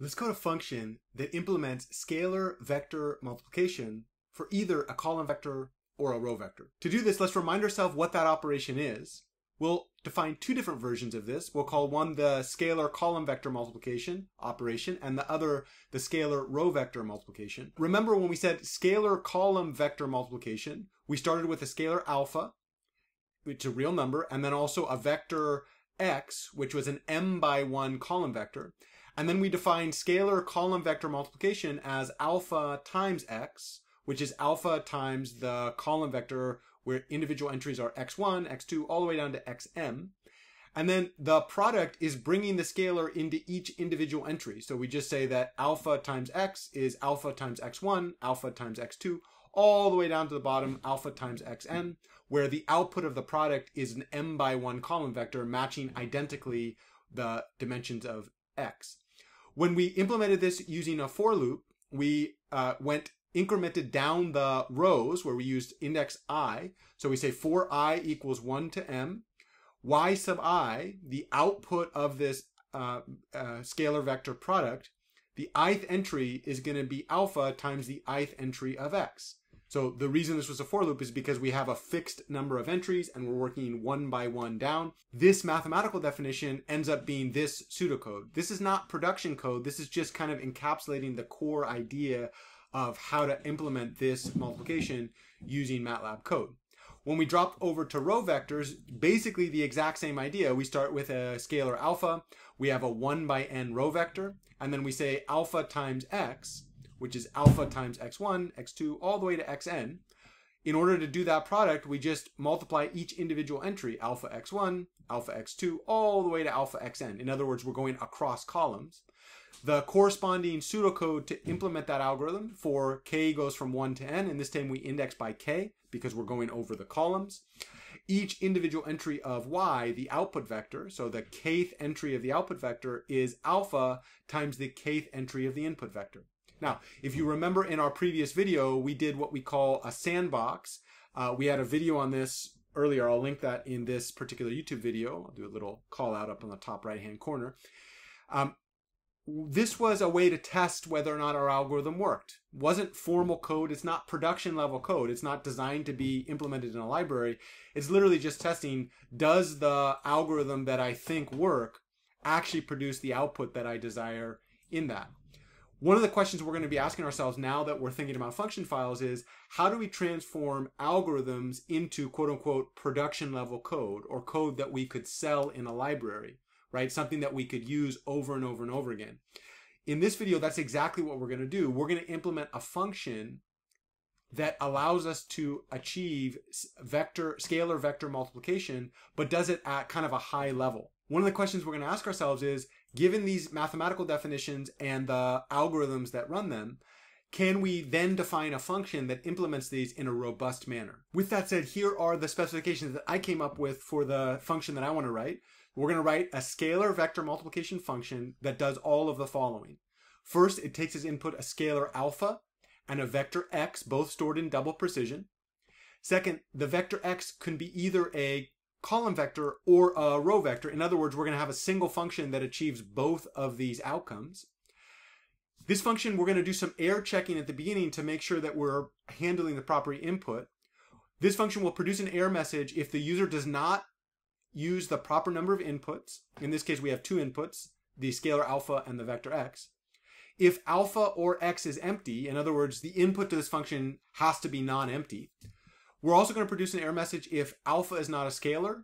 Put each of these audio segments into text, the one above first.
Let's code a function that implements scalar vector multiplication for either a column vector or a row vector. To do this, let's remind ourselves what that operation is. We'll define two different versions of this. We'll call one the scalar column vector multiplication operation and the other the scalar row vector multiplication. Remember when we said scalar column vector multiplication, we started with a scalar alpha, which is a real number, and then also a vector x, which was an m by 1 column vector. And then we defined scalar column vector multiplication as alpha times x, which is alpha times the column vector where individual entries are x1, x2, all the way down to xm. And then the product is bringing the scalar into each individual entry. So we just say that alpha times x is alpha times x1, alpha times x2, all the way down to the bottom, alpha times xn, where the output of the product is an m by 1 column vector matching identically the dimensions of x. When we implemented this using a for loop, we incremented down the rows where we used index I. So we say for I equals 1 to m, y sub I, the output of this scalar vector product, the ith entry is going to be alpha times the ith entry of x. So the reason this was a for loop is because we have a fixed number of entries and we're working one by one down. This mathematical definition ends up being this pseudocode. This is not production code. This is just kind of encapsulating the core idea of how to implement this multiplication using MATLAB code. When we drop over to row vectors, basically the exact same idea. We start with a scalar alpha. We have a 1 by n row vector, and then we say alpha times x, which is alpha times x1, x2, all the way to xn. In order to do that product, we just multiply each individual entry, alpha x1, alpha x2, all the way to alpha xn. In other words, we're going across columns. The corresponding pseudocode to implement that algorithm for k goes from 1 to n, and this time we index by k because we're going over the columns. Each individual entry of y, the output vector, so the kth entry of the output vector is alpha times the kth entry of the input vector. Now, if you remember in our previous video, we did what we call a sandbox. We had a video on this earlier. I'll link that in this particular YouTube video. I'll do a little call out up on the top right-hand corner. This was a way to test whether or not our algorithm worked. It wasn't formal code. It's not production level code. It's not designed to be implemented in a library. It's literally just testing, does the algorithm that I think work actually produce the output that I desire in that? One of the questions we're going to be asking ourselves now that we're thinking about function files is, how do we transform algorithms into quote-unquote production level code, or code that we could sell in a library, right? Something that we could use over and over and over again. In this video, that's exactly what we're going to do. We're going to implement a function that allows us to achieve scalar vector multiplication, but does it at kind of a high level. One of the questions we're going to ask ourselves is, given these mathematical definitions and the algorithms that run them, can we then define a function that implements these in a robust manner? With that said, here are the specifications that I came up with for the function that I want to write. We're going to write a scalar vector multiplication function that does all of the following. First, it takes as input a scalar alpha and a vector x, both stored in double precision. Second, the vector x can be either a column vector or a row vector. In other words, we're going to have a single function that achieves both of these outcomes. This function, we're going to do some error checking at the beginning to make sure that we're handling the proper input. This function will produce an error message if the user does not use the proper number of inputs. In this case, we have two inputs, the scalar alpha and the vector x. If alpha or x is empty, in other words, the input to this function has to be non-empty. We're also going to produce an error message if alpha is not a scalar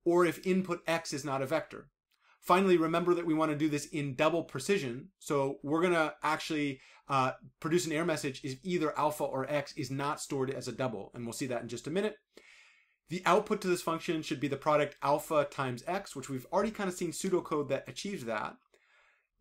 or if input x is not a vector. Finally, remember that we want to do this in double precision. So we're going to actually produce an error message if either alpha or x is not stored as a double. And we'll see that in just a minute. The output to this function should be the product alpha times x, which we've already kind of seen pseudocode that achieves that.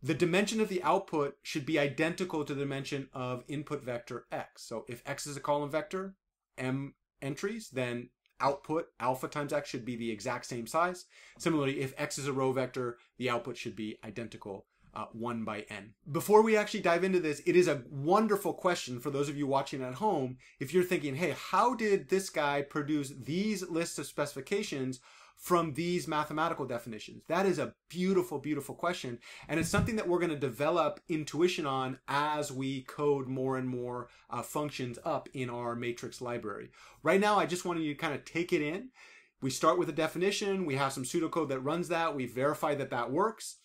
The dimension of the output should be identical to the dimension of input vector x. So if x is a column vector, m entries, then output alpha times x should be the exact same size. Similarly, if x is a row vector, the output should be identical, 1 by n. Before we actually dive into this, it is a wonderful question for those of you watching at home. If you're thinking, hey, how did this guy produce these lists of specifications from these mathematical definitions? That is a beautiful, beautiful question. And it's something that we're going to develop intuition on as we code more and more functions up in our matrix library. Right now, I just wanted you to kind of take it in. We start with a definition. We have some pseudocode that runs that. We verify that that works.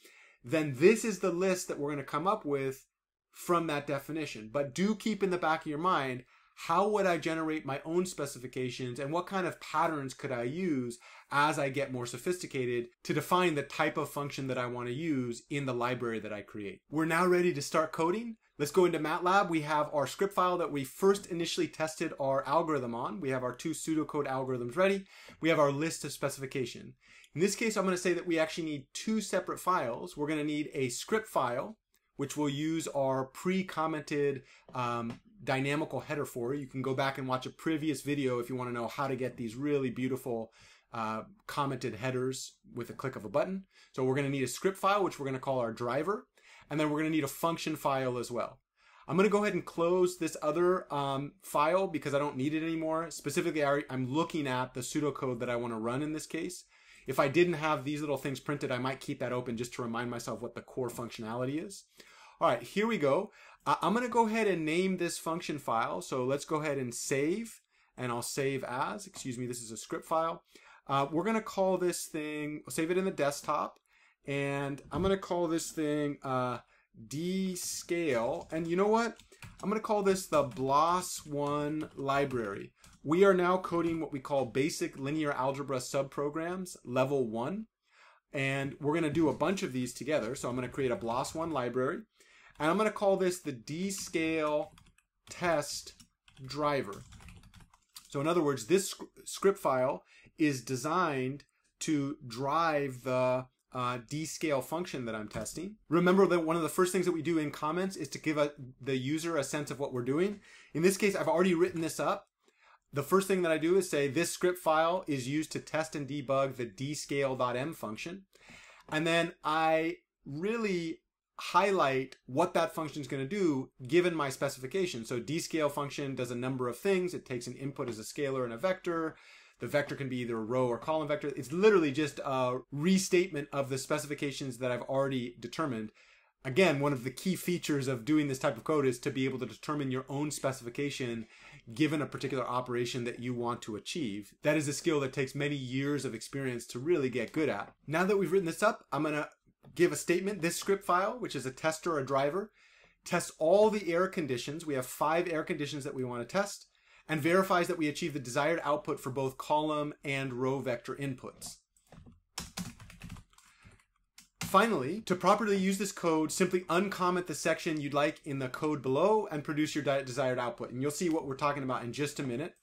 Then this is the list that we're going to come up with from that definition. But do keep in the back of your mind, how would I generate my own specifications and what kind of patterns could I use as I get more sophisticated to define the type of function that I want to use in the library that I create. We're now ready to start coding. Let's go into MATLAB. We have our script file that we first initially tested our algorithm on. We have our 2 pseudocode algorithms ready. We have our list of specification. In this case, I'm going to say that we actually need 2 separate files. We're going to need a script file, which we'll use our pre-commented dynamical header for. You can go back and watch a previous video if you want to know how to get these really beautiful commented headers with a click of a button. So we're going to need a script file, which we're going to call our driver. And then we're going to need a function file as well. I'm going to go ahead and close this other file because I don't need it anymore. Specifically, I'm looking at the pseudocode that I want to run in this case. If I didn't have these little things printed, I might keep that open just to remind myself what the core functionality is. All right, here we go. I'm going to go ahead and name this function file. So let's go ahead and save, and I'll save as, excuse me, this is a script file. We're going to call this thing, save it in the desktop, and I'm going to call this thing dscale. And you know what? I'm going to call this the BLAS1 library. We are now coding what we call basic linear algebra subprograms, level 1. And we're going to do a bunch of these together. So I'm going to create a BLAS1 library. And I'm going to call this the dscale test driver. So in other words, this script file is designed to drive the dscale function that I'm testing. Remember that one of the first things that we do in comments is to give the user a sense of what we're doing. In this case, I've already written this up. The first thing that I do is say this script file is used to test and debug the dscale.m function. And then I really highlight what that function is going to do given my specification. So dscale function does a number of things. It takes an input as a scalar and a vector. The vector can be either a row or column vector. It's literally just a restatement of the specifications that I've already determined. Again, one of the key features of doing this type of code is to be able to determine your own specification given a particular operation that you want to achieve. That is a skill that takes many years of experience to really get good at. Now that we've written this up, I'm going to give a statement. This script file, which is a tester or a driver, tests all the error conditions. We have 5 error conditions that we want to test, and verifies that we achieve the desired output for both column and row vector inputs. Finally, to properly use this code, simply uncomment the section you'd like in the code below and produce your desired output. And you'll see what we're talking about in just a minute.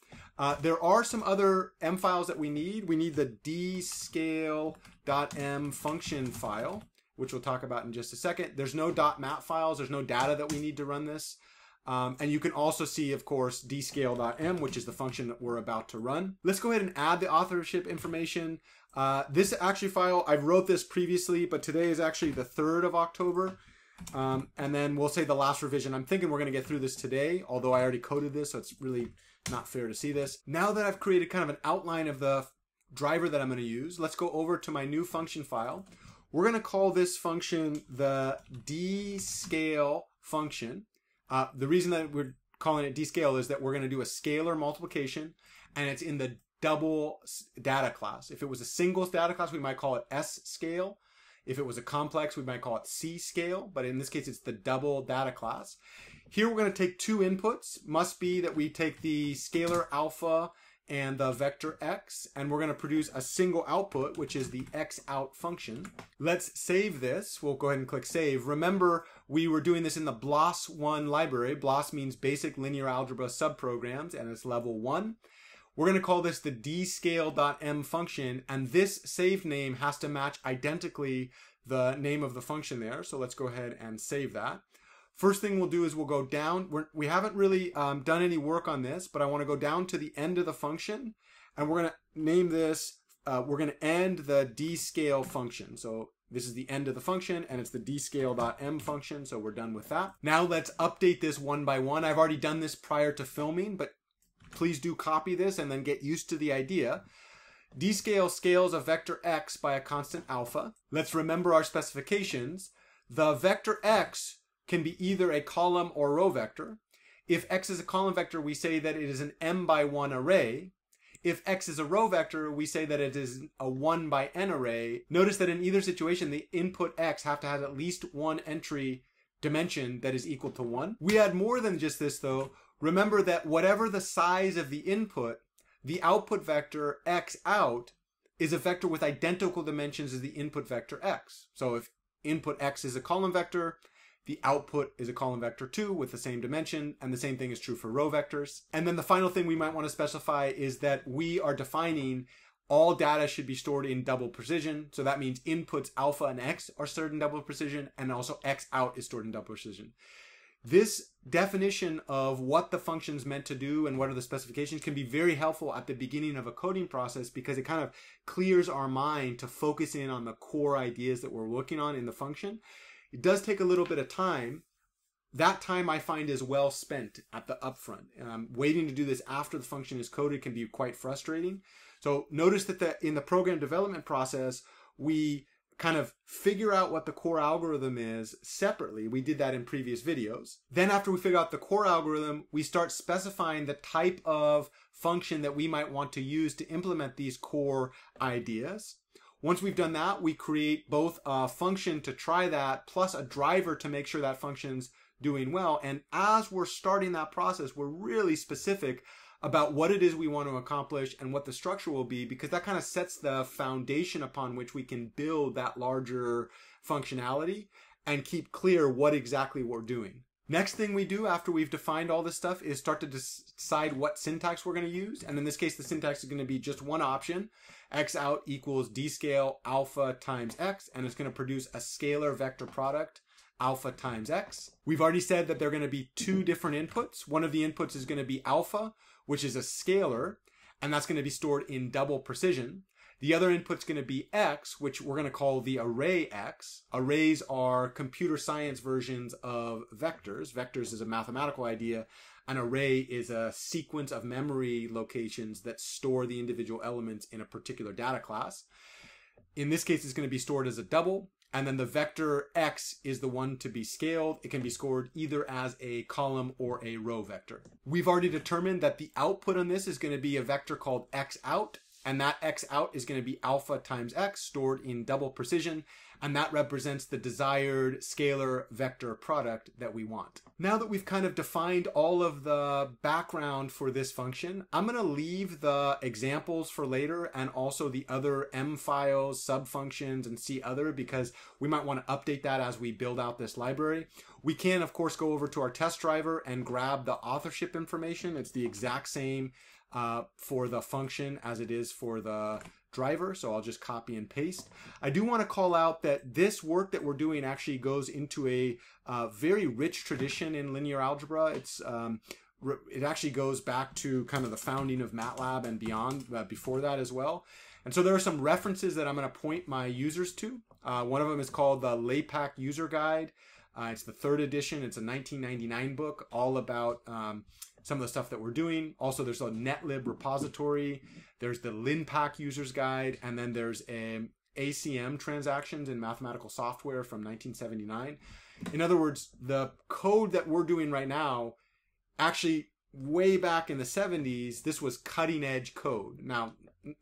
There are some other M files that we need. We need the dscale.m function file, which we'll talk about in just a second. There's no .mat files. There's no data that we need to run this. And you can also see, of course, dscale.m, which is the function that we're about to run. Let's go ahead and add the authorship information. This actually file, I wrote this previously, but today is actually the 3rd of October. And then we'll say the last revision. I'm thinking we're going to get through this today, although I already coded this, so it's really not fair to see this. Now that I've created kind of an outline of the driver that I'm going to use, let's go over to my new function file. We're going to call this function the dscale function. The reason that we're calling it dscale is that we're going to do a scalar multiplication, and it's in the double data class. If it was a single data class, we might call it scale. If it was a complex, we might call it scale, but in this case, it's the double data class. Here, we're going to take 2 inputs. Must be that we take the scalar alpha and the vector x, and we're going to produce a single output, which is the xout function. Let's save this. We'll go ahead and click save. Remember, we were doing this in the BLAS1 library. BLAS means basic linear algebra subprograms, and it's level 1. We're going to call this the dscale.m function, and this saved name has to match identically the name of the function there. So let's go ahead and save that. First thing we'll do is we'll go down. We haven't really done any work on this, but I want to go down to the end of the function, and we're going to name this, we're going to end the dscale function. So this is the end of the function, and it's the dscale.m function, so we're done with that. Now let's update this one by one. I've already done this prior to filming, but please do copy this and then get used to the idea. Dscale scales a vector x by a constant alpha. Let's remember our specifications. The vector x can be either a column or row vector. If x is a column vector, we say that it is an m by 1 array. If x is a row vector, we say that it is a 1 by n array. Notice that in either situation, the input x have to have at least one entry dimension that is equal to 1. We add more than just this though. Remember that whatever the size of the input, the output vector x out is a vector with identical dimensions as the input vector x. So if input x is a column vector, the output is a column vector too with the same dimension, and the same thing is true for row vectors. And then the final thing we might want to specify is that we are defining all data should be stored in double precision. So that means inputs alpha and x are stored in double precision, and also x out is stored in double precision. This definition of what the function's meant to do and what are the specifications can be very helpful at the beginning of a coding process, because it kind of clears our mind to focus in on the core ideas that we're working on in the function. It does take a little bit of time. That time I find is well spent at the upfront. Waiting to do this after the function is coded can be quite frustrating. So notice that in the program development process, we kind of figure out what the core algorithm is separately. We did that in previous videos. Then after we figure out the core algorithm, we start specifying the type of function that we might want to use to implement these core ideas. Once we've done that, we create both a function to try that plus a driver to make sure that function's doing well. And as we're starting that process, we're really specific about what it is we want to accomplish and what the structure will be, because that kind of sets the foundation upon which we can build that larger functionality and keep clear what exactly we're doing. Next thing we do after we've defined all this stuff is start to decide what syntax we're going to use. And in this case, the syntax is going to be just one option. X out equals dscale alpha times x, and it's going to produce a scalar vector product alpha times x. We've already said that there are going to be two different inputs. One of the inputs is going to be alpha, which is a scalar, and that's going to be stored in double precision. The other input's going to be x, which we're going to call the array x. Arrays are computer science versions of vectors. Vectors is a mathematical idea. An array is a sequence of memory locations that store the individual elements in a particular data class. In this case, it's going to be stored as a double. And then the vector x is the one to be scaled. It can be scored either as a column or a row vector. We've already determined that the output on this is going to be a vector called x out. And that x out is going to be alpha times x stored in double precision. And that represents the desired scalar vector product that we want. Now that we've kind of defined all of the background for this function, I'm going to leave the examples for later and also the other M files, subfunctions, and C other, because we might want to update that as we build out this library. We can, of course, go over to our test driver and grab the authorship information. It's the exact same for the function as it is for the driver, so I'll just copy and paste. I do want to call out that this work that we're doing actually goes into a very rich tradition in linear algebra. It actually goes back to kind of the founding of MATLAB and beyond, before that as well. And so there are some references that I'm going to point my users to. One of them is called the LAPACK User Guide. It's the 3rd edition. It's a 1999 book all about some of the stuff that we're doing. Also, there's a NetLib repository. There's the LinPack User's Guide. And then there's ACM Transactions in Mathematical Software from 1979. In other words, the code that we're doing right now, actually way back in the 70s, this was cutting edge code. Now,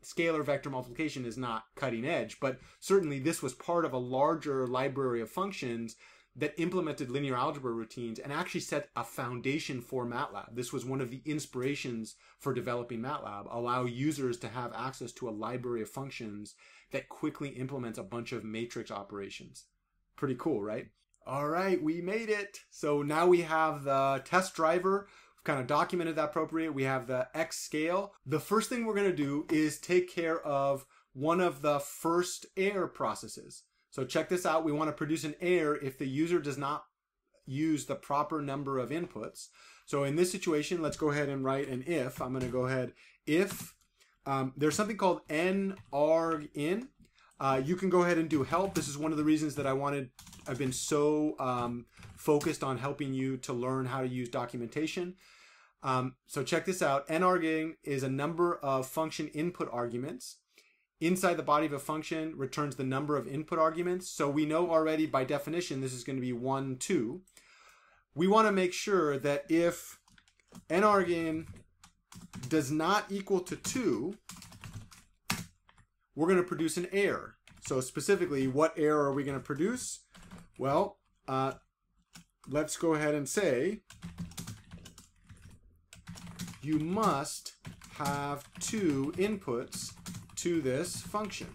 scalar vector multiplication is not cutting edge, but certainly this was part of a larger library of functions that implemented linear algebra routines and actually set a foundation for MATLAB. This was one of the inspirations for developing MATLAB, allow users to have access to a library of functions that quickly implements a bunch of matrix operations. Pretty cool, right? All right, we made it. So now we have the test driver. We've kind of documented that appropriate. We have the X scale. The first thing we're going to do is take care of one of the first error processes. So check this out. We want to produce an error if the user does not use the proper number of inputs. So in this situation, let's go ahead and write an if. I'm going to go ahead if there's something called nargin. You can go ahead and do help. This is one of the reasons that I've been so focused on helping you to learn how to use documentation. So check this out. nargin is a number of function input arguments. inside the body of a function returns the number of input arguments. So we know already by definition this is going to be 1, 2. We want to make sure that if nargen does not equal to 2, we're going to produce an error. So specifically, what error are we going to produce? Well, let's go ahead and say you must have 2 inputs to this function.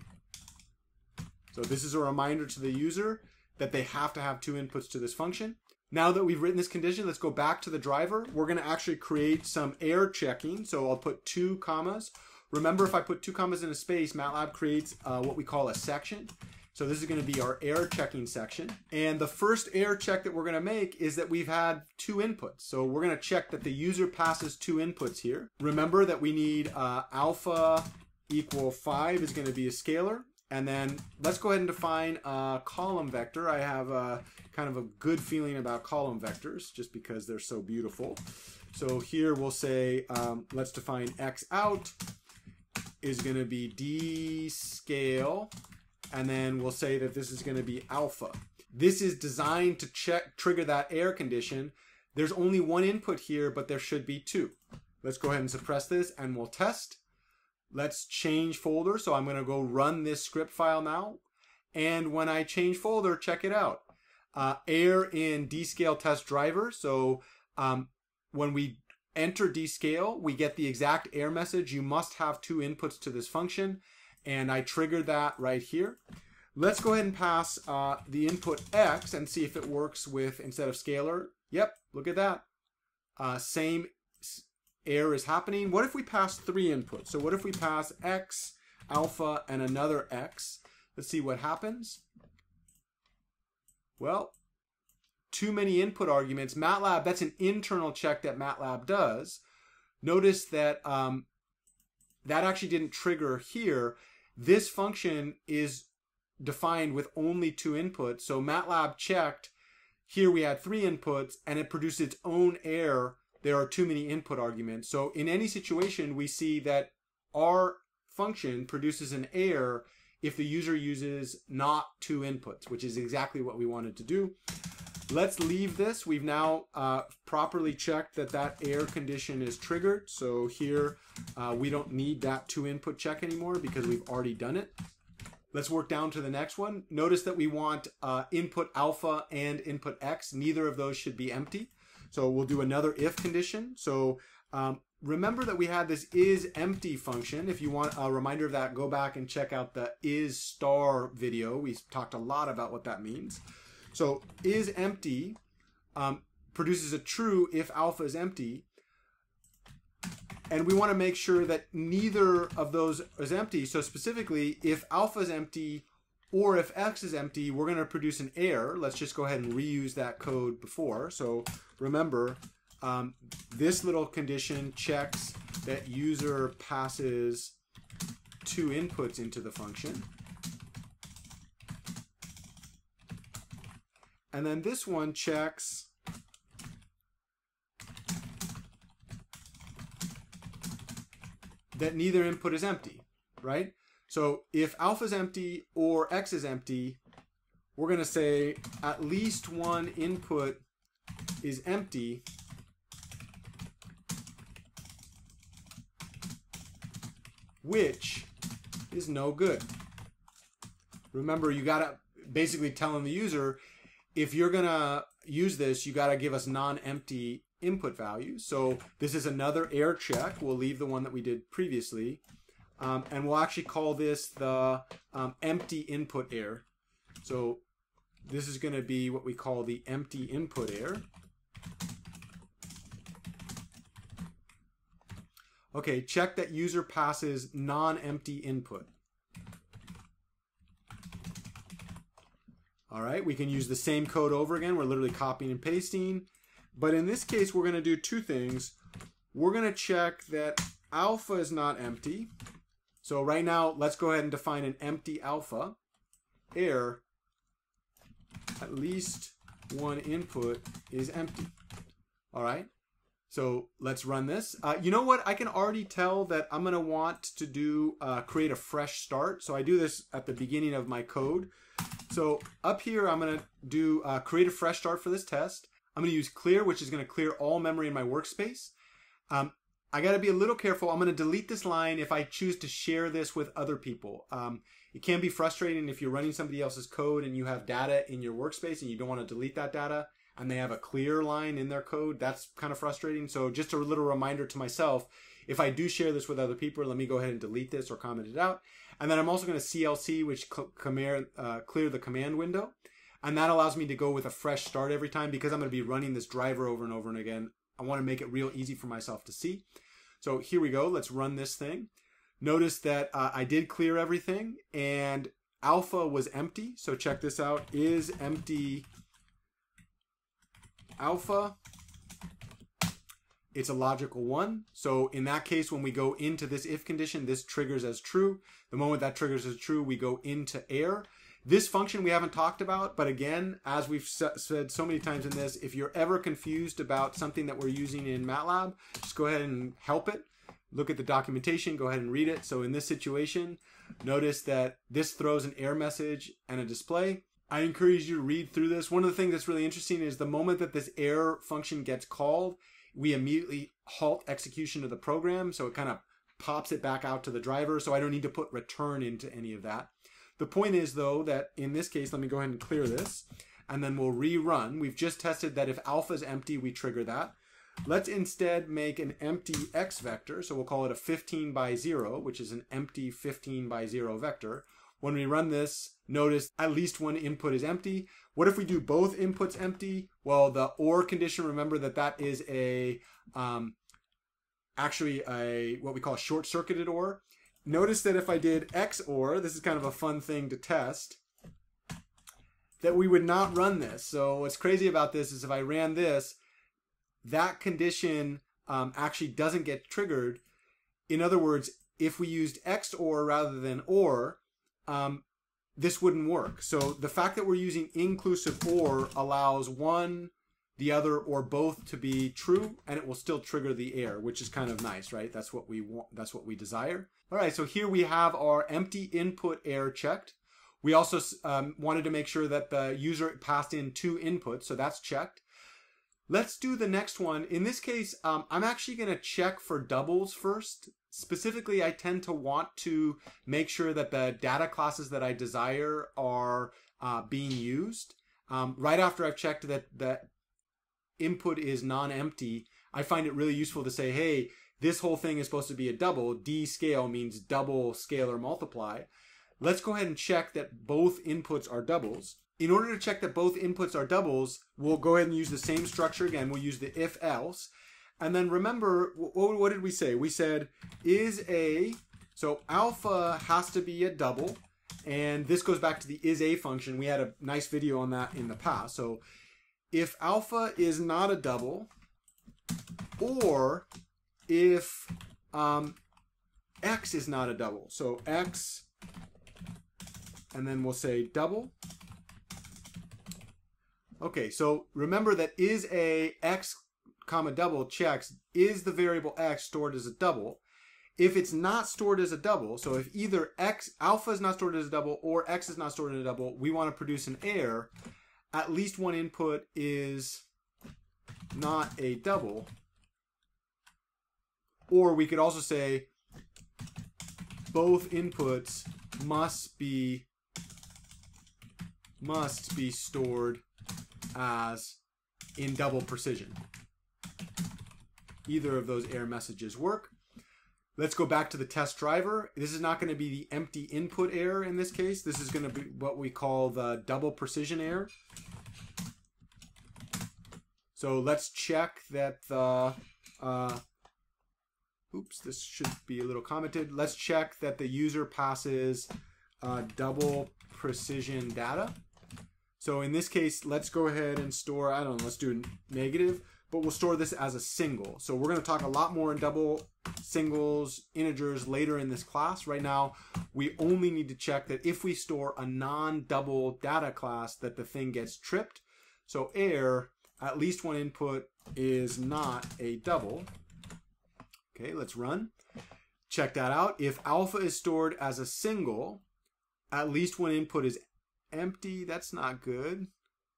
So this is a reminder to the user that they have to have 2 inputs to this function. Now that we've written this condition, let's go back to the driver. We're going to actually create some error checking. So I'll put 2 commas. Remember, if I put 2 commas in a space, MATLAB creates what we call a section. So this is going to be our error checking section. And the first error check that we're going to make is that we've had 2 inputs. So we're going to check that the user passes 2 inputs here. Remember that we need alpha equal 5 is going to be a scalar. And then let's go ahead and define a column vector. I have kind of a good feeling about column vectors just because they're so beautiful. So here we'll say, let's define x out is going to be d scale. And then we'll say that this is going to be alpha. This is designed to trigger that error condition. There's only 1 input here, but there should be 2. Let's go ahead and suppress this and we'll test. Let's change folder. So I'm going to go run this script file now. And when I change folder, check it out. Error in dscale test driver. So when we enter dscale, we get the exact error message. You must have 2 inputs to this function. And I triggered that right here. Let's go ahead and pass the input x and see if it works with, instead of scalar. Yep, look at that. Same error is happening. What if we pass 3 inputs? So what if we pass x, alpha, and another x? Let's see what happens. Well, too many input arguments. MATLAB, that's an internal check that MATLAB does. Notice that that actually didn't trigger here. This function is defined with only 2 inputs. So MATLAB checked, here we had 3 inputs, and it produced its own error. There are too many input arguments. So in any situation, we see that our function produces an error if the user uses not 2 inputs, which is exactly what we wanted to do. Let's leave this. We've now properly checked that that error condition is triggered. So here we don't need that 2 input check anymore because we've already done it. Let's work down to the next one. Notice that we want input alpha and input x. Neither of those should be empty. So we'll do another if condition. So remember that we had this isEmpty function. If you want a reminder of that, go back and check out the isStar video. We talked a lot about what that means. So isEmpty produces a true if alpha is empty. And we want to make sure that neither of those is empty. So specifically, if alpha is empty or if x is empty, we're going to produce an error. Let's just go ahead and reuse that code before. So remember, this little condition checks that user passes 2 inputs into the function. And then this one checks that neither input is empty, right? So if alpha is empty or x is empty, we're going to say at least 1 input is empty which is no good. Remember, you got to basically telling the user, if you're going to use this, you got to give us non-empty input values. So this is another error check. We'll leave the one that we did previously. And we'll actually call this the empty input error. So this is going to be what we call the empty input error. Okay, check that user passes non-empty input. All right, we can use the same code over again. We're literally copying and pasting. But in this case, we're going to do 2 things. We're going to check that alpha is not empty. So right now, let's go ahead and define an empty alpha. Error, at least 1 input is empty. All right. So let's run this. You know what? I can already tell that I'm going to want to do create a fresh start. So I do this at the beginning of my code. So up here, I'm going to do create a fresh start for this test. I'm going to use clear, which is going to clear all memory in my workspace. I got to be a little careful. I'm going to delete this line if I choose to share this with other people. It can be frustrating if you're running somebody else's code and you have data in your workspace and you don't want to delete that data, and they have a clear line in their code. That's kind of frustrating. So just a little reminder to myself, if I do share this with other people, let me go ahead and delete this or comment it out. And then I'm also going to CLC, which clear the command window. And that allows me to go with a fresh start every time because I'm going to be running this driver over and over and again. I want to make it real easy for myself to see. So here we go. Let's run this thing. Notice that I did clear everything and alpha was empty. So check this out. Is empty alpha. It's a logical one. So in that case, when we go into this if condition, this triggers as true. The moment that triggers as true, we go into error. This function we haven't talked about, but again, as we've said so many times in this, if you're ever confused about something that we're using in MATLAB, just go ahead and help it. Look at the documentation, go ahead and read it. So in this situation, notice that this throws an error message and a display. I encourage you to read through this. One of the things that's really interesting is the moment that this error function gets called, we immediately halt execution of the program. So it kind of pops it back out to the driver. So I don't need to put return into any of that. The point is, though, that in this case, let me go ahead and clear this, and then we'll rerun. We've just tested that if alpha is empty, we trigger that. Let's instead make an empty x vector. So we'll call it a 15 by 0, which is an empty 15 by 0 vector. When we run this, notice at least one input is empty. What if we do both inputs empty? Well, the OR condition, remember that is a actually what we call a short-circuited OR. Notice that if I did XOR, this is kind of a fun thing to test, that we would not run this. So what's crazy about this is if I ran this, that condition actually doesn't get triggered. In other words, if we used XOR rather than OR, this wouldn't work. So the fact that we're using inclusive OR allows one, the other, or both to be true, and it will still trigger the error, which is kind of nice, right? That's what we want. That's what we desire. All right, so here we have our empty input error checked. We also wanted to make sure that the user passed in 2 inputs, so that's checked. Let's do the next one. In this case, I'm actually going to check for doubles first. Specifically, I tend to want to make sure that the data classes that I desire are being used. Right after I've checked that the input is non-empty, I find it really useful to say, hey, this whole thing is supposed to be a double. D scale means double scalar multiply. Let's go ahead and check that both inputs are doubles. In order to check that both inputs are doubles, we'll go ahead and use the same structure again. We'll use the if else. And then remember, what did we say? We said so alpha has to be a double. And this goes back to the is_a function. We had a nice video on that in the past. So if alpha is not a double, or if x is not a double. So x, and then we'll say double. Okay, so remember that is_a x comma double checks, is the variable x stored as a double? If it's not stored as a double, so if either alpha is not stored as a double or x is not stored as a double, we want to produce an error. At least one input is not a double. Or we could also say both inputs must be stored as in double precision. Either of those error messages work. Let's go back to the test driver. This is not going to be the empty input error in this case. This is going to be what we call the double precision error. So let's check that the, this should be a little commented. Let's check that the user passes double precision data. So in this case, let's go ahead and store, I don't know, let's do negative, but we'll store this as a single. So we're going to talk a lot more in double, singles, integers later in this class. Right now, we only need to check that if we store a non-double data class that the thing gets tripped. So error, at least one input is not a double. Okay, let's run. Check that out. If alpha is stored as a single, at least one input is empty. That's not good.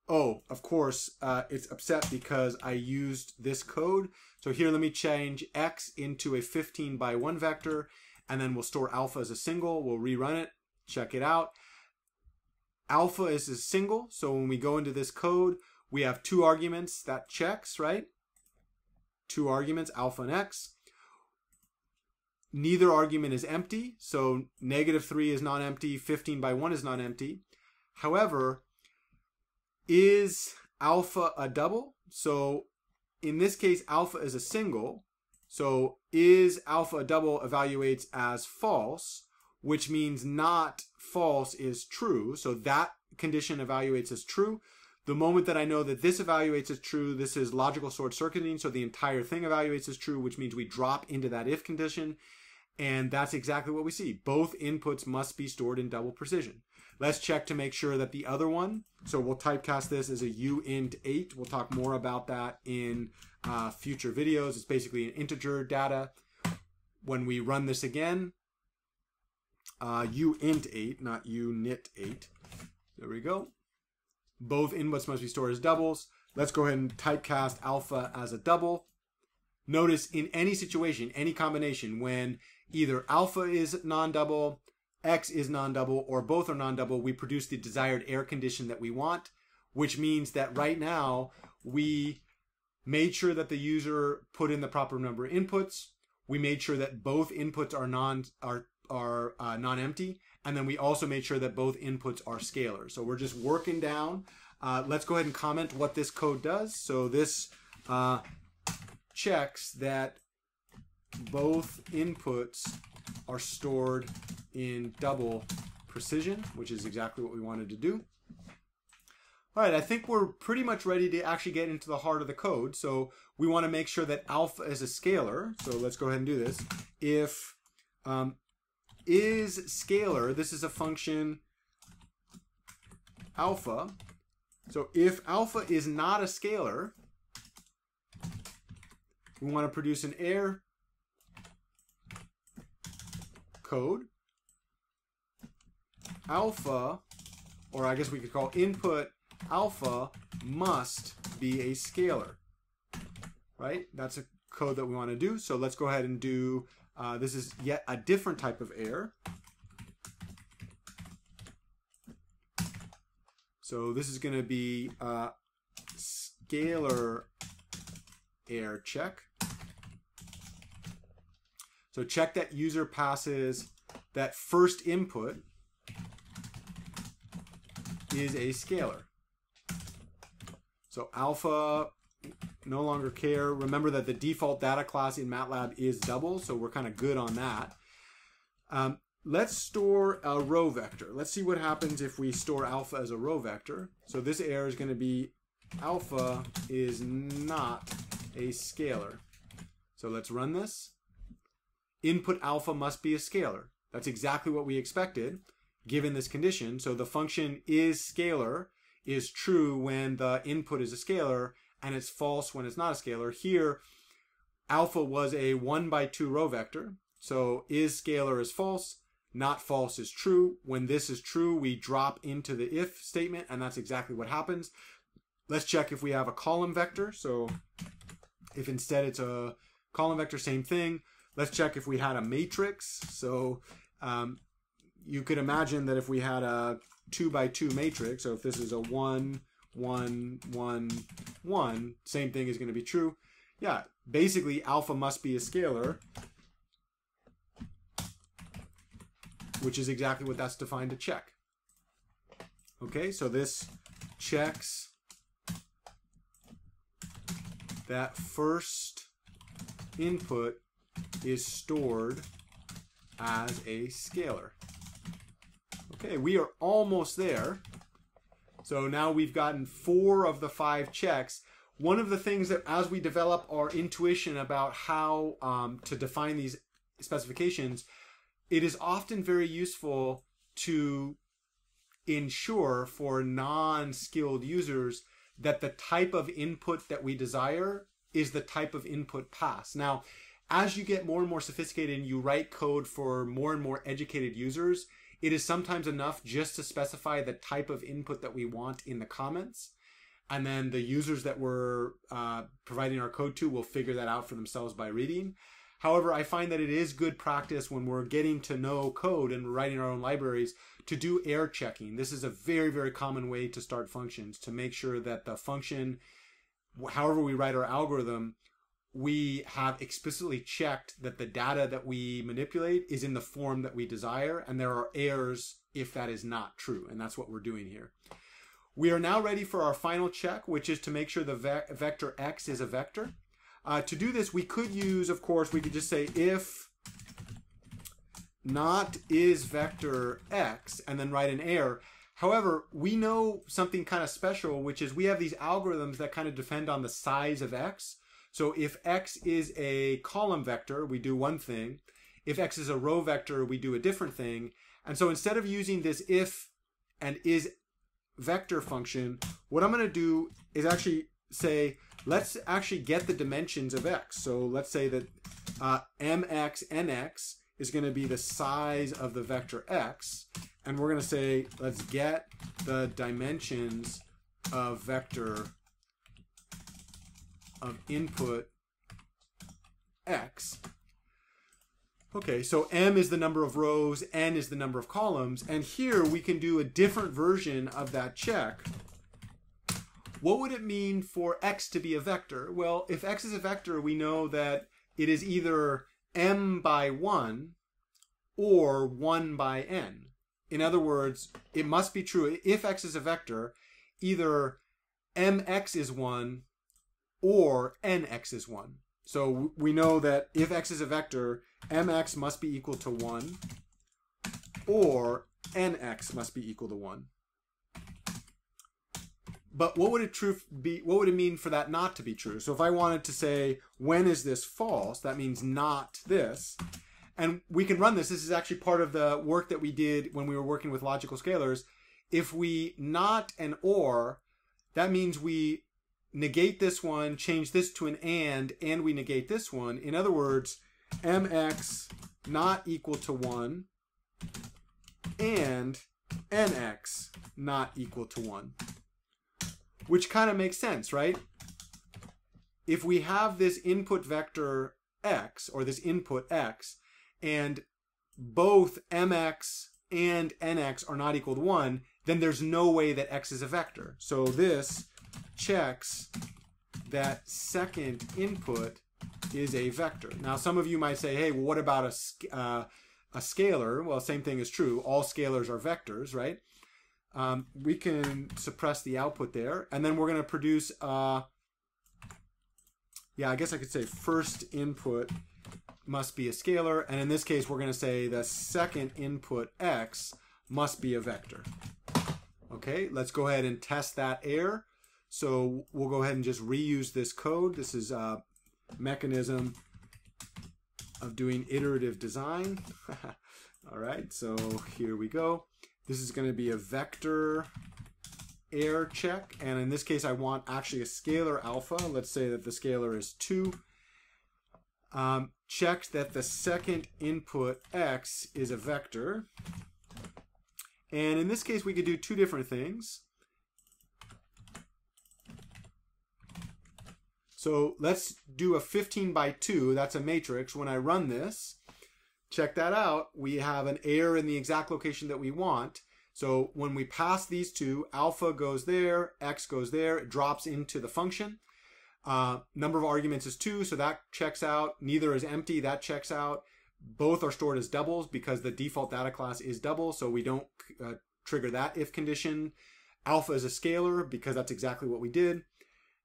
Oh, of course, it's upset because I used this code. So here, let me change x into a 15 by 1 vector, and then we'll store alpha as a single. We'll rerun it. Check it out. Alpha is a single, so when we go into this code, we have 2 arguments. That checks, right? 2 arguments, alpha and x. Neither argument is empty, so -3 is not empty, 15 by 1 is not empty. However, is alpha a double? So in this case, alpha is a single. So is alpha a double evaluates as false, which means not false is true. So that condition evaluates as true. The moment that I know that this evaluates as true, this is logical short circuiting, so the entire thing evaluates as true, which means we drop into that if condition. And that's exactly what we see. Both inputs must be stored in double precision. Let's check to make sure that the other one, so we'll typecast this as a uint8. We'll talk more about that in future videos. It's basically an integer data. When we run this again, uint8, not unit8. There we go. Both inputs must be stored as doubles. Let's go ahead and typecast alpha as a double. Notice in any situation, any combination, when either alpha is non-double, x is non-double, or both are non-double, we produce the desired error condition that we want, which means that right now we made sure that the user put in the proper number of inputs. We made sure that both inputs are non-empty, and then we also made sure that both inputs are scalar. So we're just working down. Let's go ahead and comment what this code does. So this checks that both inputs are stored in double precision, which is exactly what we wanted to do. All right, I think we're pretty much ready to actually get into the heart of the code. So we want to make sure that alpha is a scalar. So let's go ahead and do this. If is scalar, this is a function alpha. So if alpha is not a scalar, we want to produce an error code. Alpha, or I guess we could call input alpha, must be a scalar. Right? That's a code that we want to do. So let's go ahead and do, this is yet a different type of error. So this is going to be scalar error check. So check that user passes that first input is a scalar. So alpha, no longer care. Remember that the default data class in MATLAB is double, so we're kind of good on that. Let's store a row vector. Let's see what happens if we store alpha as a row vector. So this error is going to be alpha is not a scalar. So let's run this. Input alpha must be a scalar. That's exactly what we expected given this condition. So the function is scalar is true when the input is a scalar, and it's false when it's not a scalar. Here, alpha was a 1 by 2 row vector. So is scalar is false, not false is true. When this is true, we drop into the if statement, and that's exactly what happens. Let's check if we have a column vector. So if instead it's a column vector, same thing. Let's check if we had a matrix. So you could imagine that if we had a 2 by 2 matrix, so if this is a 1, 1, 1, 1, same thing is going to be true. Yeah, basically alpha must be a scalar, which is exactly what that's defined to check. Okay, so this checks that first input is stored as a scalar. Okay, we are almost there. So now we've gotten 4 of the 5 checks. One of the things that as we develop our intuition about how to define these specifications, it is often very useful to ensure for non-skilled users that the type of input that we desire is the type of input passed. Now, as you get more and more sophisticated and you write code for more and more educated users, it is sometimes enough just to specify the type of input that we want in the comments. And then the users that we're providing our code to will figure that out for themselves by reading. However, I find that it is good practice when we're getting to know code and writing our own libraries to do error checking. This is a very, very common way to start functions, to make sure that the function, however we write our algorithm, we have explicitly checked that the data that we manipulate is in the form that we desire, and there are errors if that is not true, and that's what we're doing here. We are now ready for our final check, which is to make sure the vector x is a vector. To do this, we could use, of course, we could just say if not is vector x, and then write an error. However, we know something kind of special, which is we have these algorithms that kind of depend on the size of x. So if x is a column vector, we do one thing. If x is a row vector, we do a different thing. And so instead of using this if and is vector function, what I'm going to do is actually say, let's actually get the dimensions of x. So let's say that mx nx is going to be the size of the vector x. And we're going to say, let's get the dimensions of vector of input x. Okay, so m is the number of rows, n is the number of columns, and here we can do a different version of that check. What would it mean for x to be a vector? Well, if x is a vector, we know that it is either m by 1 or 1 by n. In other words, it must be true, if x is a vector, either mx is 1 or nx is 1. So we know that if x is a vector, mx must be equal to 1 or nx must be equal to 1. But what would it mean for that not to be true? So if I wanted to say, when is this false? That means not this. And we can run this. This is actually part of the work that we did when we were working with logical scalars. If we not an or, that means we negate this one, change this to an and we negate this one. In other words, mx not equal to 1 and nx not equal to 1. Which kind of makes sense, right? If we have this input vector x, or this input x, and both mx and nx are not equal to 1, then there's no way that x is a vector. So this checks that second input is a vector. Now, some of you might say, hey, well, what about a scalar? Well, same thing is true. All scalars are vectors, right? We can suppress the output there, and then we're going to produce, yeah, I guess I could say first input must be a scalar, and in this case, we're going to say the second input x must be a vector. Okay, let's go ahead and test that error. So we'll go ahead and just reuse this code. This is a mechanism of doing iterative design. All right, so here we go. This is going to be a vector error check. And in this case, I want actually a scalar alpha. Let's say that the scalar is 2. Check that the second input x is a vector. And in this case, we could do two different things. So let's do a 15 by 2. That's a matrix. When I run this, check that out. We have an error in the exact location that we want. So when we pass these two, alpha goes there, x goes there, it drops into the function. Number of arguments is 2, so that checks out. Neither is empty, that checks out. Both are stored as doubles because the default data class is double, so we don't trigger that if condition. Alpha is a scalar because that's exactly what we did.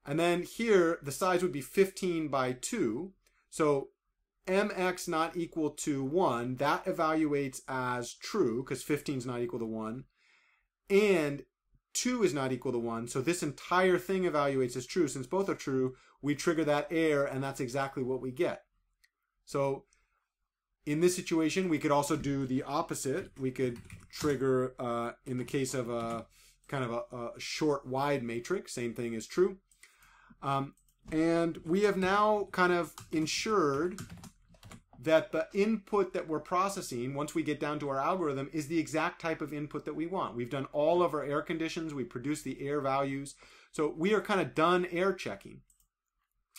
And then here, the size would be 15 by 2. So mx not equal to 1, that evaluates as true because 15 is not equal to 1. And 2 is not equal to 1. So this entire thing evaluates as true. Since both are true, we trigger that error, and that's exactly what we get. So in this situation, we could also do the opposite. We could trigger, in the case of a kind of a short wide matrix. Same thing is true. And we have now kind of ensured that the input that we're processing, once we get down to our algorithm, is the exact type of input that we want. We've done all of our air conditions. We produced the air values. So we are kind of done air checking.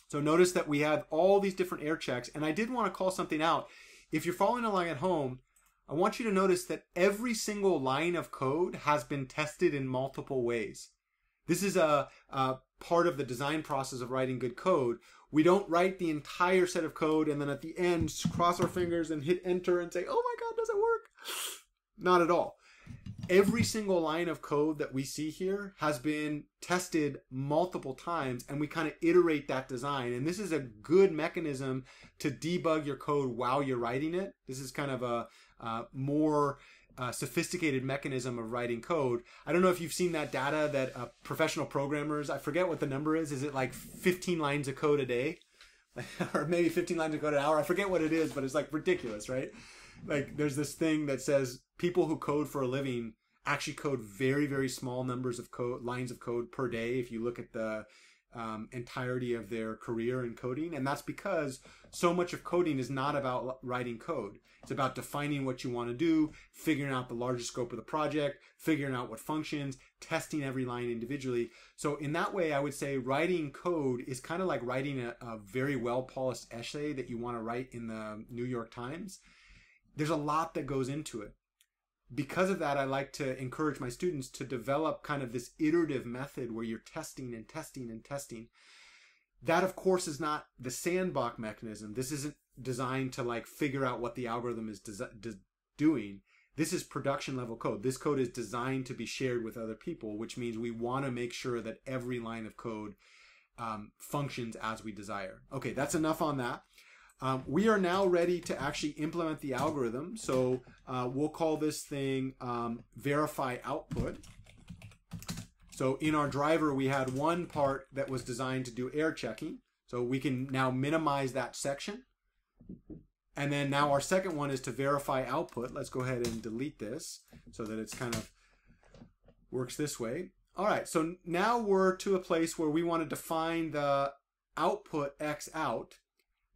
So notice that we have all these different air checks. And I did want to call something out. If you're following along at home, I want you to notice that every single line of code has been tested in multiple ways. This is a part of the design process of writing good code. We don't write the entire set of code and then at the end cross our fingers and hit enter and say, oh my God, does it work? Not at all. Every single line of code that we see here has been tested multiple times, and we kind of iterate that design. And this is a good mechanism to debug your code while you're writing it. This is kind of a more sophisticated mechanism of writing code. I don't know if you've seen that data that professional programmers, I forget what the number is it like 15 lines of code a day? Or maybe 15 lines of code an hour? I forget what it is, but it's like ridiculous, right? Like there's this thing that says people who code for a living actually code very, very small numbers of lines of code per day if you look at the entirety of their career in coding. And that's because so much of coding is not about writing code. It's about defining what you want to do, figuring out the larger scope of the project, figuring out what functions, testing every line individually. So in that way, I would say writing code is kind of like writing a very well-polished essay that you want to write in the New York Times. There's a lot that goes into it. Because of that, I like to encourage my students to develop kind of this iterative method where you're testing and testing and testing. That, of course, is not the sandbox mechanism. This isn't designed to like figure out what the algorithm is doing. This is production level code. This code is designed to be shared with other people, which means we want to make sure that every line of code functions as we desire. Okay, that's enough on that. We are now ready to actually implement the algorithm. So we'll call this thing verify output. So in our driver, we had one part that was designed to do air checking. So we can now minimize that section. And then now our second one is to verify output. Let's go ahead and delete this so that it's kind of works this way. All right, so now we're to a place where we want to define the output X out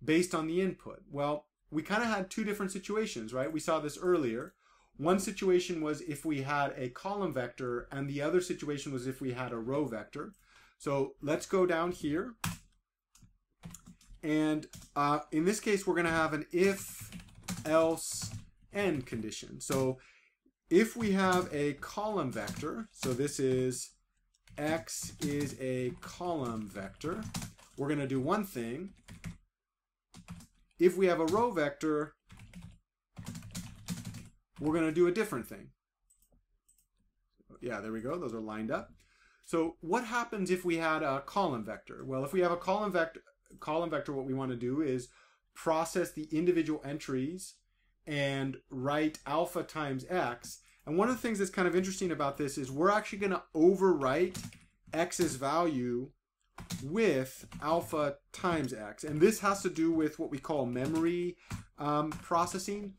based on the input. Well, we kind of had two different situations, right? We saw this earlier. One situation was if we had a column vector, and the other situation was if we had a row vector. So let's go down here. And in this case, we're going to have an if, else, end condition. So if we have a column vector, so this is X is a column vector, we're going to do one thing. If we have a row vector, we're going to do a different thing. Yeah, there we go. Those are lined up. So what happens if we had a column vector? Well, if we have a column vector, what we want to do is process the individual entries and write alpha times X. And one of the things that's kind of interesting about this is we're actually going to overwrite X's value with alpha times X. And this has to do with what we call memory processing.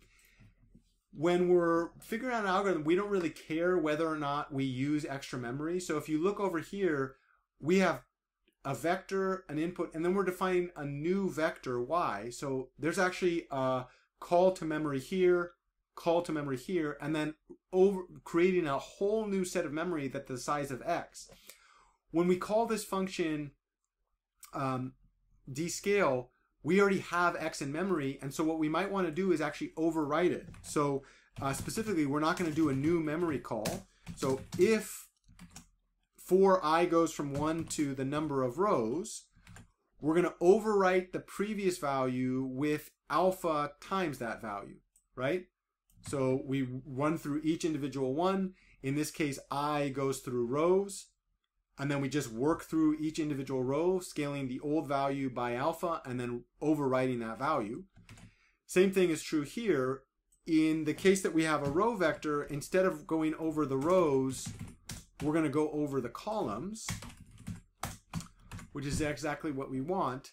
When we're figuring out an algorithm, we don't really care whether or not we use extra memory. So if you look over here, we have a vector, an input, and then we're defining a new vector, Y. So there's actually a call to memory here, call to memory here, and then creating a whole new set of memory that's the size of X. When we call this function descale, we already have X in memory, and so what we might want to do is actually overwrite it. So specifically, we're not going to do a new memory call. So if for I goes from 1 to the number of rows, we're going to overwrite the previous value with alpha times that value, right? So we run through each individual one. In this case, I goes through rows. And then we just work through each individual row, scaling the old value by alpha and then overwriting that value. Same thing is true here. In the case that we have a row vector, instead of going over the rows, we're going to go over the columns, which is exactly what we want.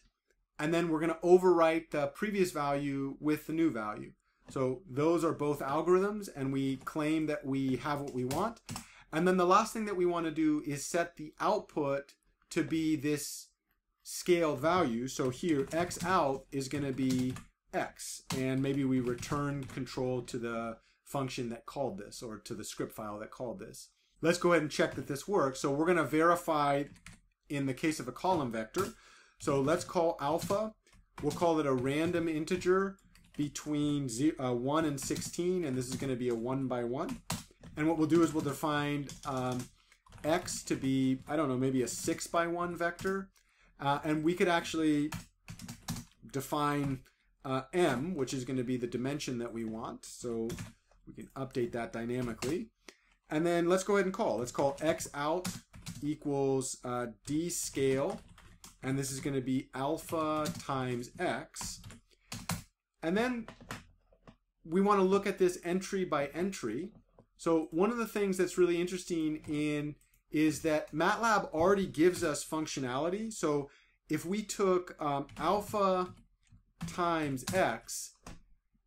And then we're going to overwrite the previous value with the new value. So those are both algorithms, and we claim that we have what we want. And then the last thing that we want to do is set the output to be this scaled value. So here, x out is going to be x, and maybe we return control to the function that called this, or to the script file that called this. Let's go ahead and check that this works. So we're going to verify in the case of a column vector. So let's call alpha. We'll call it a random integer between 1 and 16, and this is going to be a 1 by 1. And what we'll do is we'll define x to be, I don't know, maybe a 6 by 1 vector. And we could actually define m, which is going to be the dimension that we want. So we can update that dynamically. And then let's go ahead and call. Let's call x out equals dscale. And this is going to be alpha times x. And then we want to look at this entry by entry. So one of the things that's really interesting is that MATLAB already gives us functionality. So if we took alpha times x,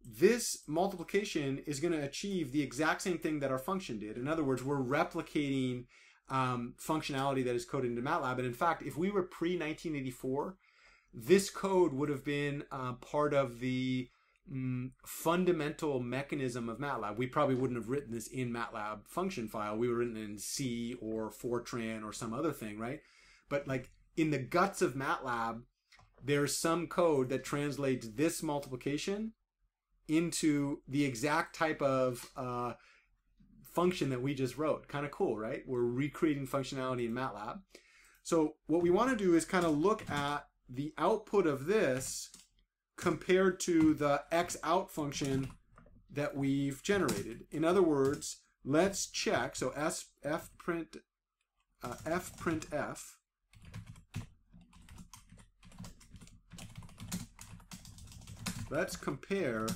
this multiplication is going to achieve the exact same thing that our function did. In other words, we're replicating functionality that is coded into MATLAB. And in fact, if we were pre-1984, this code would have been part of the fundamental mechanism of MATLAB. We probably wouldn't have written this in MATLAB function file. We were written in C or Fortran or some other thing, right? But like in the guts of MATLAB, there's some code that translates this multiplication into the exact type of function that we just wrote. Kind of cool, right? We're recreating functionality in MATLAB. So what we want to do is kind of look at the output of this compared to the x out function that we've generated. In other words, let's check. So fprintf. Let's compare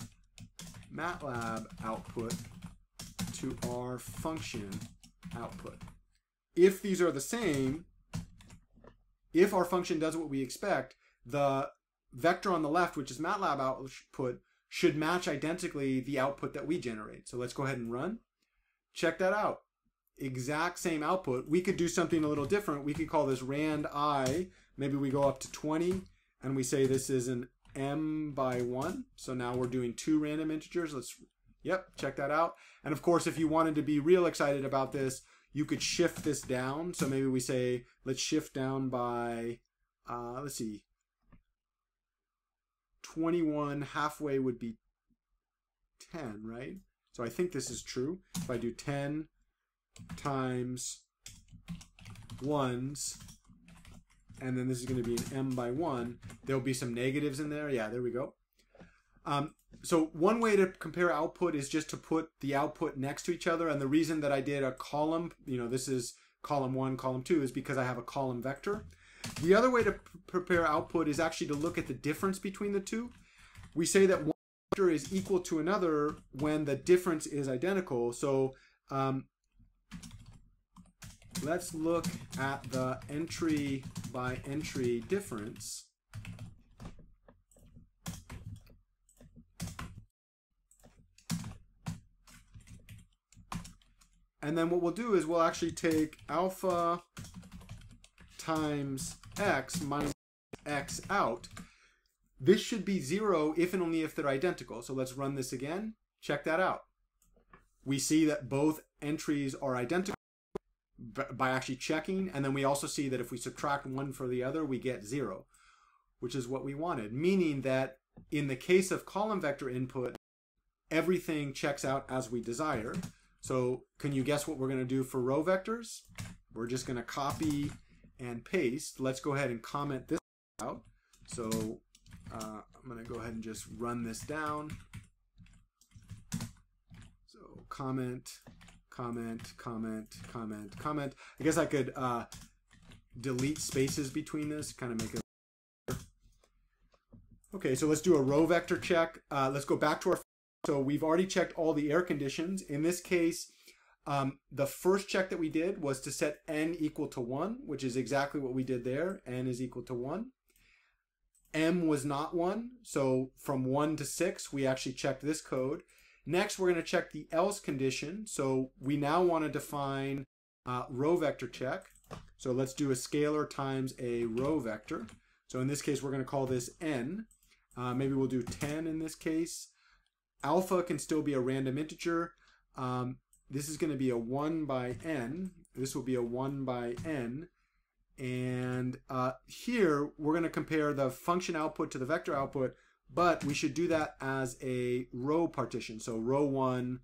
MATLAB output to our function output. If these are the same, if our function does what we expect, the vector on the left, which is MATLAB output, should match identically the output that we generate. So let's go ahead and run. Check that out. Exact same output. We could do something a little different. We could call this rand I. Maybe we go up to 20 and we say this is an m by 1. So now we're doing 2 random integers. Yep, check that out. And of course, if you wanted to be real excited about this, you could shift this down. So maybe we say, let's shift down by, let's see, 21 halfway would be 10, right? So I think this is true. If I do 10 times 1s, and then this is going to be an m by 1, there'll be some negatives in there. Yeah, there we go. So one way to compare output is just to put the output next to each other. And the reason that I did a column, this is column 1, column 2, is because I have a column vector. The other way to prepare output is actually to look at the difference between the two. We say that one vector is equal to another when the difference is identical. So let's look at the entry by entry difference. And then what we'll do is we'll actually take alpha times x minus x out. This should be 0 if and only if they're identical. So let's run this again. Check that out. We see that both entries are identical by actually checking. And then we also see that if we subtract one for the other, we get 0, which is what we wanted. Meaning that in the case of column vector input, everything checks out as we desire. So can you guess what we're going to do for row vectors? We're just going to copy and paste. Let's go ahead and comment this out. So I'm going to go ahead and just run this down. So comment, comment, comment, comment, comment. I guess I could delete spaces between this, kind of make it. Okay, so let's do a row vector check. Let's go back to our. So we've already checked all the air conditions. In this case, the first check that we did was to set n equal to 1, which is exactly what we did there. N is equal to 1. M was not 1. So from 1 to 6, we actually checked this code. Next, we're going to check the else condition. So we now want to define row vector check. So let's do a scalar times a row vector. So in this case, we're going to call this n. Maybe we'll do 10 in this case. Alpha can still be a random integer. This is going to be a 1 by n. This will be a 1 by n. And here, we're going to compare the function output to the vector output, but we should do that as a row partition. So row 1,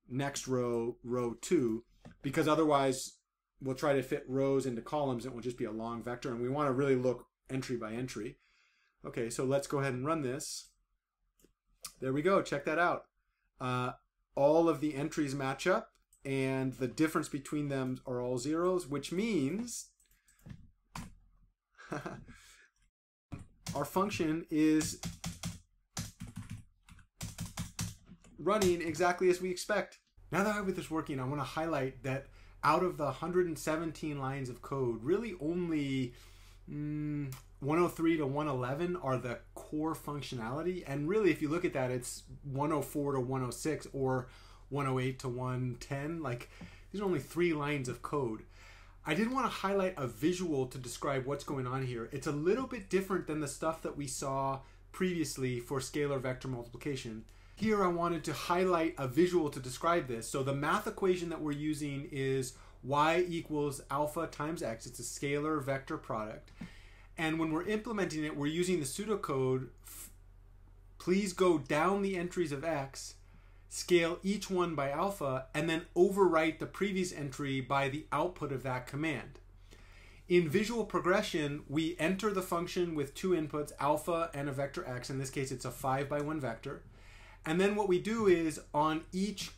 next row, row 2, because otherwise we'll try to fit rows into columns. It will just be a long vector, and we want to really look entry by entry. Okay, so let's go ahead and run this. There we go. Check that out. All of the entries match up, and the difference between them are all zeros, which means our function is running exactly as we expect. Now that I have this working, I want to highlight that out of the 117 lines of code, really only 103 to 111 are the core functionality. And really, if you look at that, it's 104 to 106 or 108 to 110. Like, these are only 3 lines of code. I did want to highlight a visual to describe what's going on here. It's a little bit different than the stuff that we saw previously for scalar vector multiplication. Here I wanted to highlight a visual to describe this. So the math equation that we're using is y equals alpha times x. It's a scalar vector product. And when we're implementing it, we're using the pseudocode. Please go down the entries of x, scale each one by alpha, and then overwrite the previous entry by the output of that command. In visual progression, we enter the function with 2 inputs, alpha and a vector x. In this case, it's a 5 by 1 vector. And then what we do is, on each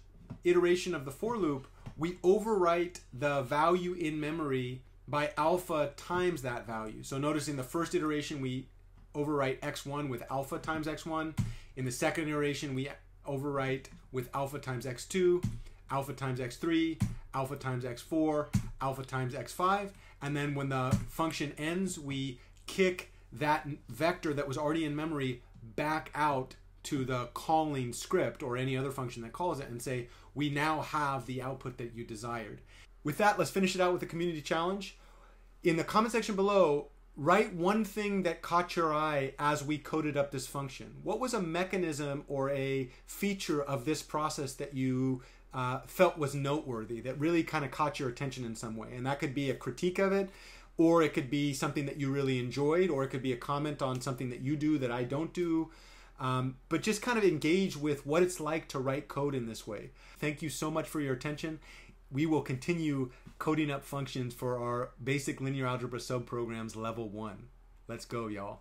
iteration of the for loop, we overwrite the value in memory by alpha times that value. So notice in the first iteration, we overwrite x1 with alpha times x1. In the second iteration, we overwrite with alpha times x2, alpha times x3, alpha times x4, alpha times x5. And then when the function ends, we kick that vector that was already in memory back out to the calling script or any other function that calls it and say, we now have the output that you desired. With that, let's finish it out with a community challenge. In the comment section below, write one thing that caught your eye as we coded up this function. What was a mechanism or a feature of this process that you felt was noteworthy, that really kind of caught your attention in some way? And that could be a critique of it, or it could be something that you really enjoyed, or it could be a comment on something that you do that I don't do. But just kind of engage with what it's like to write code in this way. Thank you so much for your attention. We will continue coding up functions for our basic linear algebra subprograms level 1. Let's go, y'all.